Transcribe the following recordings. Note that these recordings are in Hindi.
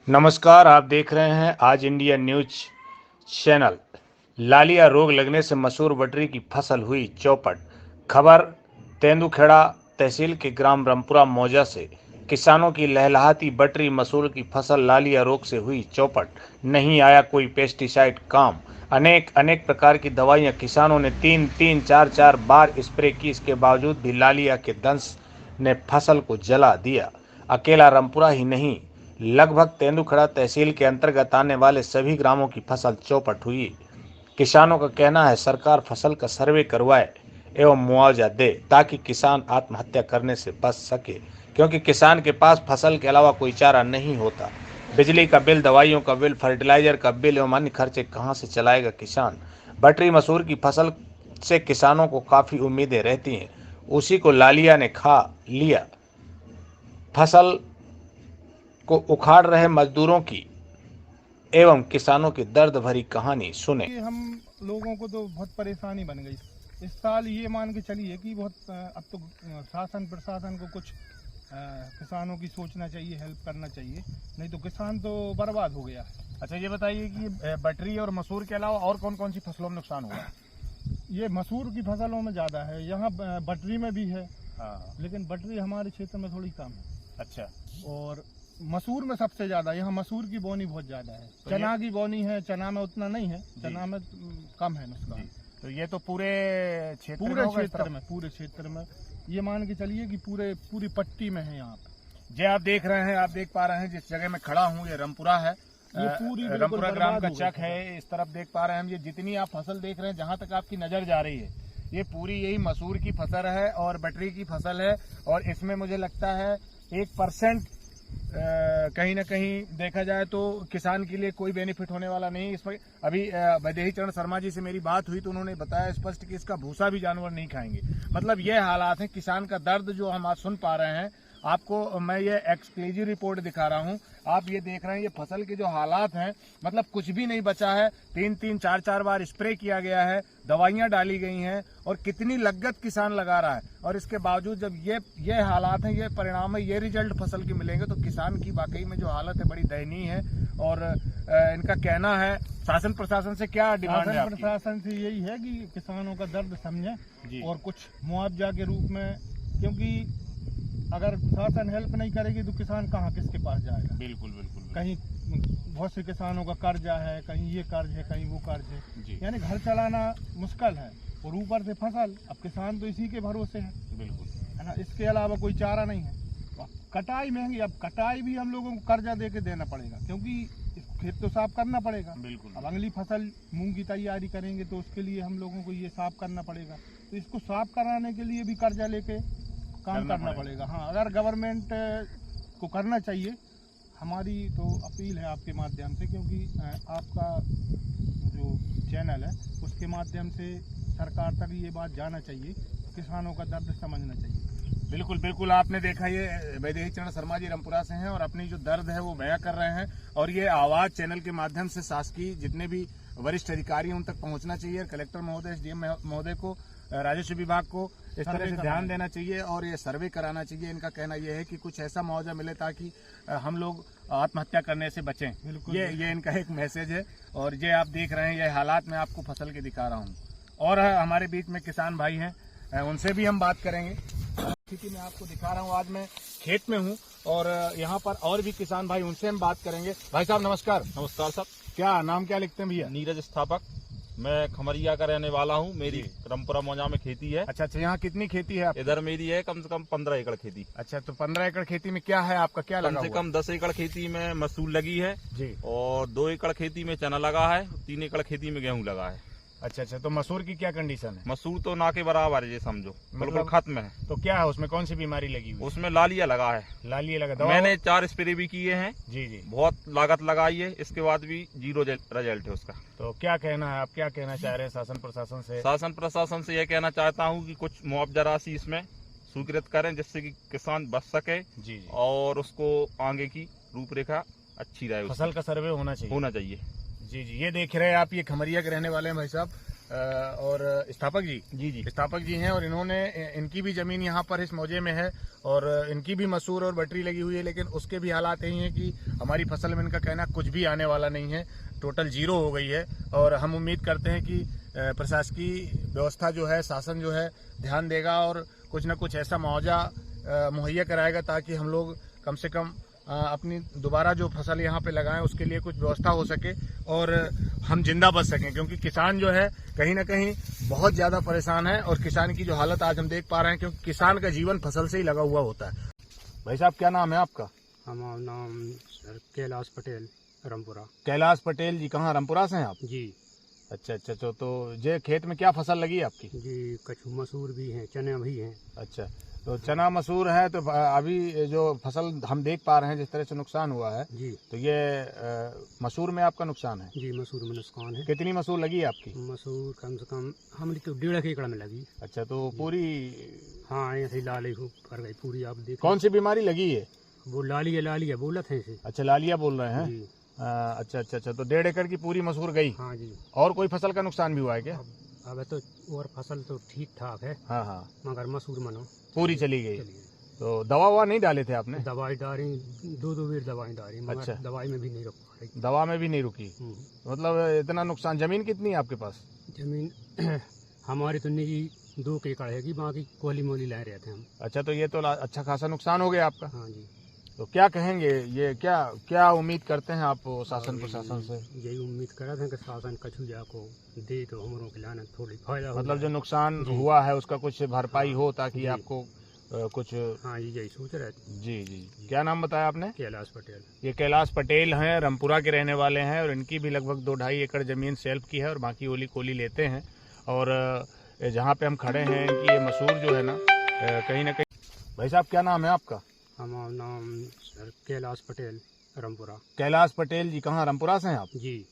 नमस्कार, आप देख रहे हैं आज इंडिया न्यूज चैनल। लालिया रोग लगने से मसूर बटरी की फसल हुई चौपट। खबर तेंदुखेड़ा तहसील के ग्राम रामपुरा मौजा से। किसानों की लहलहाती बटरी मसूर की फसल लालिया रोग से हुई चौपट। नहीं आया कोई पेस्टिसाइड काम। अनेक प्रकार की दवाइयां किसानों ने तीन चार बार स्प्रे की, इसके बावजूद भी लालिया के दंश ने फसल को जला दिया। अकेला रामपुरा ही नहीं, लगभग तेंदुखेड़ा तहसील के अंतर्गत आने वाले सभी ग्रामों की फसल चौपट हुई। किसानों का कहना है सरकार फसल का सर्वे करवाए एवं मुआवजा दे ताकि किसान आत्महत्या करने से बच सके, क्योंकि किसान के पास फसल के अलावा कोई चारा नहीं होता। बिजली का बिल, दवाइयों का बिल, फर्टिलाइजर का बिल एवं अन्य खर्चे कहां से चलाएगा किसान। बटरी मसूर की फसल से किसानों को काफी उम्मीदें रहती हैं, उसी को लालिया ने खा लिया। फसल को उखाड़ रहे मजदूरों की एवं किसानों की दर्द भरी कहानी सुने। हम लोगों को तो बहुत परेशानी बन गई। इस साल ये मान के चलिए कि बहुत अब तो शासन प्रशासन को कुछ किसानों की सोचना चाहिए, हेल्प करना चाहिए, नहीं तो किसान तो बर्बाद हो गया। अच्छा, ये बताइए कि बटरी और मसूर के अलावा और कौन कौन सी फसलों में नुकसान हुआ? ये मसूर की फसलों में ज़्यादा है, यहाँ बटरी में भी है। हाँ, लेकिन बटरी हमारे क्षेत्र में थोड़ी कम है। अच्छा, और मसूर में सबसे ज़्यादा, यहाँ मसूर की बोनी बहुत ज़्यादा है। तो चना की बोनी है, चना में उतना नहीं है, चना में कम है नुकसान। तो ये तो पूरे क्षेत्र पूरे क्षेत्र में ये मान के चलिए कि पूरी पट्टी में है यहाँ पे। जो आप देख रहे हैं, आप देख पा रहे हैं जिस जगह मैं खड़ा हूँ, ये रामपुरा है। ये पूरी रामपुरा ग्राम का चक है। इस तरफ देख पा रहे हैं हम, ये जितनी आप फसल देख रहे हैं, जहाँ तक आपकी नजर जा रही है, ये पूरी यही मसूर की फसल है और बटरी की फसल है। और इसमें मुझे लगता है 1% कहीं ना कहीं देखा जाए तो किसान के लिए कोई बेनिफिट होने वाला नहीं। इसमें अभी वैदेही चरण शर्मा जी से मेरी बात हुई तो उन्होंने बताया स्पष्ट कि इसका भूसा भी जानवर नहीं खाएंगे। मतलब ये हालात हैं, किसान का दर्द जो हम आज सुन पा रहे हैं। आपको मैं ये एक्सक्लूसिव रिपोर्ट दिखा रहा हूं, आप ये देख रहे हैं, ये फसल के जो हालात हैं, मतलब कुछ भी नहीं बचा है। तीन चार बार स्प्रे किया गया है, दवाइयां डाली गई हैं और कितनी लागत किसान लगा रहा है। और इसके बावजूद जब ये हालात हैं, ये परिणाम है, ये रिजल्ट फसल के मिलेंगे तो किसान की वाकई में जो हालत है बड़ी दयनीय है। और इनका कहना है, शासन प्रशासन से क्या डिमांड है? प्रशासन से यही है कि किसानों का दर्द समझे और कुछ मुआवजा के रूप में, क्योंकि अगर शासन हेल्प नहीं करेगी तो किसान कहाँ किसके पास जाएगा। बिल्कुल बिल्कुल। कहीं बहुत से किसानों का कर्जा है, कहीं ये कर्ज है, कहीं वो कर्ज है, यानी घर चलाना मुश्किल है और ऊपर से फसल। अब किसान तो इसी के भरोसे है, बिल्कुल है ना, इसके अलावा कोई चारा नहीं है। कटाई महंगी, अब कटाई भी हम लोगों को कर्जा दे के देना पड़ेगा, क्योंकि खेत तो साफ करना पड़ेगा। बिल्कुल। अब अगली फसल मूंग की तैयारी करेंगे तो उसके लिए हम लोगों को ये साफ करना पड़ेगा, तो इसको साफ कराने के लिए भी कर्जा लेके काम करना पड़ेगा। हाँ, अगर गवर्नमेंट को करना चाहिए, हमारी तो अपील है आपके माध्यम से, क्योंकि आपका जो चैनल है उसके माध्यम से सरकार तक ये बात जाना चाहिए, किसानों का दर्द समझना चाहिए। बिल्कुल बिल्कुल। आपने देखा, ये वैदेही चरण शर्मा जी रामपुरा से हैं और अपनी जो दर्द है वो बयां कर रहे हैं। और ये आवाज चैनल के माध्यम से शासकीय जितने भी वरिष्ठ अधिकारी उन तक पहुंचना चाहिए। कलेक्टर महोदय, SDM महोदय को, राजस्व विभाग को इस तरह से ध्यान देना चाहिए और ये सर्वे कराना चाहिए। इनका कहना यह है कि कुछ ऐसा मुआवजा मिले ताकि हम लोग आत्महत्या करने से बचें। ये इनका एक मैसेज है। और ये आप देख रहे हैं, ये हालात मैं आपको फसल के दिखा रहा हूँ। और हमारे बीच में किसान भाई हैं, उनसे भी हम बात करेंगे। स्थिति मैं आपको दिखा रहा हूँ, आज मैं खेत में हूँ और यहाँ पर और भी किसान भाई, उनसे हम बात करेंगे। भाई साहब नमस्कार। नमस्कार सर। क्या नाम क्या लिखते हैं भैया? नीरज स्थापक। मैं खमरिया का रहने वाला हूँ। मेरी रामपुरा मौजा में खेती है। अच्छा, यहाँ कितनी खेती है आपकी? इधर मेरी है कम से कम 15 एकड़ खेती। अच्छा, तो 15 एकड़ खेती में क्या है आपका, क्या लगा? कम से कम 10 एकड़ खेती में मसूर लगी है जी, और 2 एकड़ खेती में चना लगा है, 3 एकड़ खेती में गेहूं लगा है। अच्छा, तो मसूर की क्या कंडीशन है? मसूर तो ना के बराबर है, ये समझो बिल्कुल खत्म है। तो क्या है उसमें, कौन सी बीमारी लगी हुई? उसमें लालिया लगा है। लालिया लगा? मैंने 4 स्प्रे भी किए हैं। जी, बहुत लागत लगाई है, इसके बाद भी 0 रिजल्ट है उसका। तो क्या कहना है, आप क्या कहना चाह रहे हैं शासन प्रशासन से? शासन प्रशासन से यह कहना चाहता हूँ कि कुछ मुआवजा राशि इसमें स्वीकृत करें, जिससे कि किसान बच सके जी, और उसको आगे की रूपरेखा अच्छी रहे। फसल का सर्वे होना चाहिए। होना चाहिए। जी, ये देख रहे हैं आप, ये खमरिया के रहने वाले हैं भाई साहब। और स्थापक जी जी स्थापक जी हैं और इन्होंने इनकी भी जमीन यहाँ पर इस मौजे में है और इनकी भी मसूर और बटरी लगी हुई है, लेकिन उसके भी हालात यही हैं कि हमारी फसल में इनका कहना कुछ भी आने वाला नहीं है, टोटल जीरो हो गई है। और हम उम्मीद करते हैं कि प्रशासकीय व्यवस्था जो है, शासन जो है ध्यान देगा और कुछ न कुछ ऐसा मुआवजा मुहैया कराएगा ताकि हम लोग कम से कम अपनी दोबारा जो फसल यहाँ पे लगाएं उसके लिए कुछ व्यवस्था हो सके और हम जिंदा बच सकें, क्योंकि किसान जो है कहीं ना कहीं बहुत ज़्यादा परेशान है और किसान की जो हालत आज हम देख पा रहे हैं, क्योंकि किसान का जीवन फसल से ही लगा हुआ होता है। भाई साहब, क्या नाम है आपका? हमारा नाम सर कैलाश पटेल, रामपुरा। कैलाश पटेल जी, कहाँ रामपुरा से हैं आप? जी अच्छा, तो ये खेत में क्या फसल लगी है आपकी? जी, कछु मसूर भी हैं, चने भी हैं। अच्छा, तो चना मसूर है, तो अभी जो फसल हम देख पा रहे हैं जिस तरह से नुकसान हुआ है, जी तो ये मसूर में आपका नुकसान है? जी, मसूर में नुकसान है। कितनी मसूर लगी है आपकी? मसूर कम से कम हमारी तो 1.5 एकड़ में लगी। अच्छा, तो पूरी हाँ, ऐसे लाली हो कर गई पूरी। आप देख कौन सी बीमारी लगी है? वो लाली है बोलत है इसे। अच्छा, लालिया बोल रहे हैं। जी अच्छा, तो 1.5 एकड़ की पूरी मसूर गई। हाँ जी। और कोई फसल का नुकसान भी हुआ है क्या? अब तो और फसल तो ठीक ठाक है, हाँ, मगर मसूर मनो पूरी चली गई। चलिए। तो दवा नहीं डाले थे आपने? दवाई डाली, 2 बेर दवाई डाली, मगर अच्छा। दवाई में भी नहीं रुक पा रही। दवा में भी नहीं रुकी, मतलब इतना नुकसान। जमीन कितनी है आपके पास? जमीन हमारी तो निजी 2 एकड़ है, बाकी कोहली मोली ला रहे थे हम। अच्छा, तो ये तो अच्छा खासा नुकसान हो गया आपका। हाँ जी। तो क्या कहेंगे, ये क्या उम्मीद करते हैं आप शासन प्रशासन से? यही उम्मीद कर रहे थे कि शासन कछु जाको दे तो हमरों के लाने थोड़ी फायदा हो। मतलब जो नुकसान जी। हुआ है उसका कुछ भरपाई हाँ, हो, ताकि जी। आपको कुछ। हाँ, यही सोच रहे थे। जी, क्या नाम बताया आपने? कैलाश पटेल। ये कैलाश पटेल हैं, रामपुरा के रहने वाले हैं और इनकी भी लगभग 2-2.5 एकड़ जमीन सेल्फ की है और बाकी ओली कोली लेते हैं। और जहाँ पे हम खड़े हैं, इनकी ये मसूर जो है ना कहीं ना कहीं। भाई साहब, क्या नाम है आपका? हमारा नाम सर कैलाश पटेल, रामपुरा। कैलाश पटेल जी, कहाँ रामपुरा से हैं आप? जी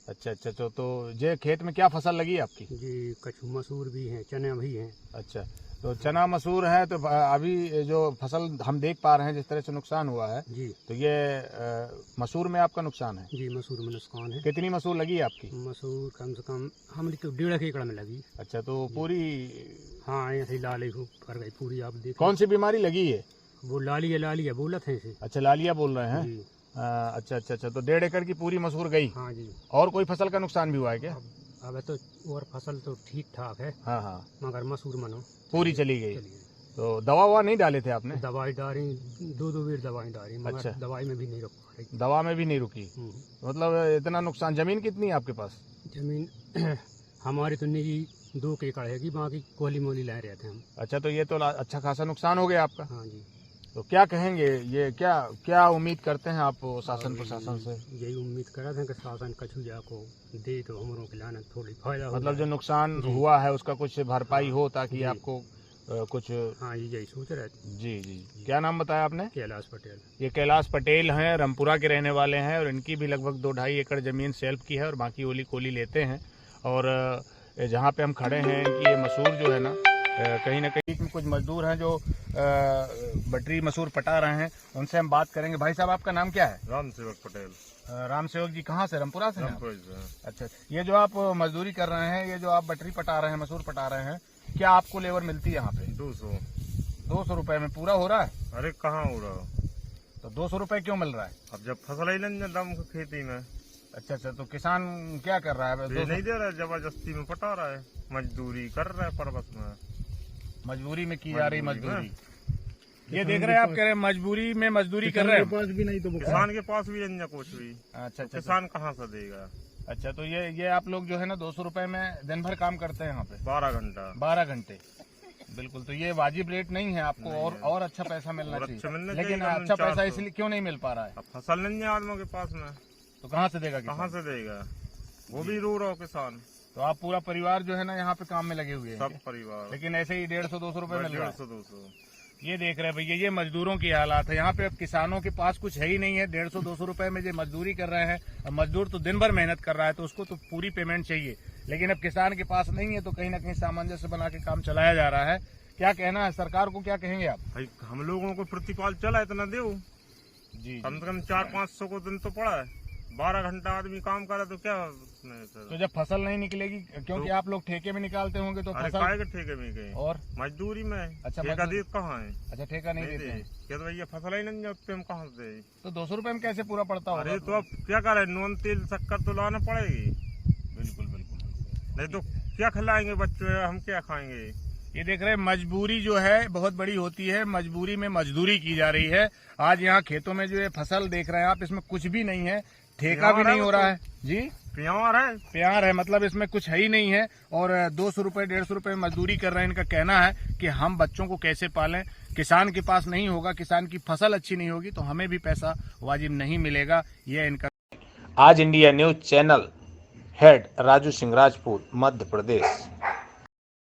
अच्छा, तो ये खेत में क्या फसल लगी है आपकी? जी, कछु मसूर भी हैं, चने भी हैं। अच्छा, तो चना मसूर है, तो अभी जो फसल हम देख पा रहे हैं जिस तरह से नुकसान हुआ है, जी तो ये मसूर में आपका नुकसान है। जी, मसूर में नुकसान है। कितनी मसूर लगी है आपकी? मसूर कम से कम हमारी तो 1.5 एकड़ में लगी। अच्छा, तो पूरी हाँ, ऐसे लाली हो कर गई पूरी। आप देख कौन सी बीमारी लगी है? वो लाली है बोलत है इसे। अच्छा, लालिया बोल रहे हैं। जी अच्छा, तो 1.5 एकड़ की पूरी मसूर गई। हाँ जी। और कोई फसल का नुकसान भी हुआ है क्या? अब तो और फसल तो ठीक ठाक है, हाँ, मगर मसूर मनो पूरी चली गई। चलिए। तो दवा नहीं डाले थे आपने? दवाई डाली, 2 बेर दवाई डाली, मगर अच्छा। दवाई में भी नहीं रुक पा रही। दवा में भी नहीं रुकी, मतलब इतना नुकसान। जमीन कितनी है आपके पास? जमीन हमारी तो निजी 2 एकड़ है, बाकी कोहली मोली ला रहे थे हम। अच्छा, तो ये तो अच्छा खासा नुकसान हो गया आपका। हाँ जी। तो क्या कहेंगे, ये क्या उम्मीद करते हैं आप शासन प्रशासन से? यही उम्मीद कर रहे थे कि शासन कछु जाको दे तो हमरों के लाने थोड़ी फायदा हो। मतलब जो नुकसान जी। हुआ है उसका कुछ भरपाई हो, ताकि जी। आपको कुछ। हाँ, यही सोच रहे थे। जी, क्या नाम बताया आपने? कैलाश पटेल। ये कैलाश पटेल हैं, रामपुरा के रहने वाले हैं और इनकी भी लगभग 2-2.5 एकड़ जमीन सेल्फ की है और बाकी ओली कोली लेते हैं। और जहाँ पे हम खड़े हैं, इनकी ये मसूर जो है ना कहीं ना कहीं कुछ मजदूर हैं जो बटरी मसूर पटा रहे हैं, उनसे हम बात करेंगे। भाई साहब, आपका नाम क्या है? राम सेवक पटेल। राम सेवक जी, कहाँ से? रामपुरा से हैं आप? रामपुरा से। अच्छा, ये जो आप मजदूरी कर रहे हैं, ये जो आप बटरी पटा रहे हैं, मसूर पटा रहे हैं, क्या आपको लेबर मिलती है यहाँ पे? 200 रुपए में पूरा हो रहा है? अरे कहाँ हो रहा? तो 200 रुपए क्यों मिल रहा है? अब जब फसल ही नहीं दम खेती में। अच्छा, तो किसान क्या कर रहा है? ये नहीं दे रहा है, जबरदस्ती में पटा रहा है, मजदूरी कर रहा है पर्वत में। मजबूरी में की जा रही मजबूरी मजदूरी। ये देख रहे हैं आप, कह रहे हैं मजबूरी में मजदूरी कर रहे हैं। पास भी नहीं तो किसान के पास भी नहीं कुछ भी। अच्छा, किसान कहाँ से देगा? अच्छा, तो ये आप लोग जो है ना 200 रुपए में दिन भर काम करते हैं यहाँ पे? 12 घंटे। बिल्कुल, तो ये वाजिब रेट नहीं है आपको, और अच्छा पैसा मिलना और अच्छा मिलना चाहिए। लेकिन चाहिए, अच्छा पैसा 400। इसलिए क्यों नहीं मिल पा रहा है? अब फसल नहीं है आदमियों के पास में, तो कहाँ से देगा किसान? कहाँ से देगा? वो भी रो रहा हो किसान। तो आप पूरा परिवार जो है ना यहाँ पे काम में लगे हुए हैं सब क्या? परिवार। लेकिन ऐसे ही 150-200 रुपए मिल रहा है। 150-200। ये देख रहे हैं भैया, ये मजदूरों की हालात है यहाँ पे। अब किसानों के पास कुछ है ही नहीं है, 150-200 रुपए में जो मजदूरी कर रहे हैं। अब मजदूर तो दिन भर मेहनत कर रहा है, तो उसको तो पूरी पेमेंट चाहिए, लेकिन अब किसान के पास नहीं है, तो कहीं ना कहीं सामंजस्य बना के काम चलाया जा रहा है। क्या कहना है सरकार को, क्या कहेंगे आप? भाई हम लोगों को प्रतिपाल चला इतना दो, जी, कम से कम 400-500 को दिन तो पड़ा है। 12 घंटा आदमी काम करे तो क्या नहीं सर। तो जब फसल नहीं निकलेगी, क्योंकि आप लोग ठेके में निकालते होंगे तो अरे फसल काय के ठेके में गए और मजदूरी में। अच्छा, ठेका मजदूरी। देते कहाँ है? अच्छा ठेका नहीं नहीं देते दे हैं। क्या तो भैया फसल ही नहीं होते हम कहाँ से दे? तो 200 रुपए में कैसे पूरा पड़ता होगा? अरे तो अब क्या करे, नून तेल शक्कर तो लाना पड़ेगी, बिल्कुल बिल्कुल। नहीं तो क्या खिलाएंगे बच्चों, हम क्या खाएंगे? ये देख रहे हैं, मजबूरी जो है बहुत बड़ी होती है, मजबूरी में मजदूरी की जा रही है। आज यहाँ खेतों में जो ये फसल देख रहे हैं आप, इसमें कुछ भी नहीं है, ठेका भी नहीं हो रहा है जी। प्यार है, प्यार है, मतलब इसमें कुछ है ही नहीं है। और 200 रुपए 150 रुपए मजदूरी कर रहे हैं। इनका कहना है कि हम बच्चों को कैसे पालें, किसान के पास नहीं होगा, किसान की फसल अच्छी नहीं होगी तो हमें भी पैसा वाजिब नहीं मिलेगा। यह इनका। आज India news channel head Raju Singh Rajput, Madhya प्रदेश।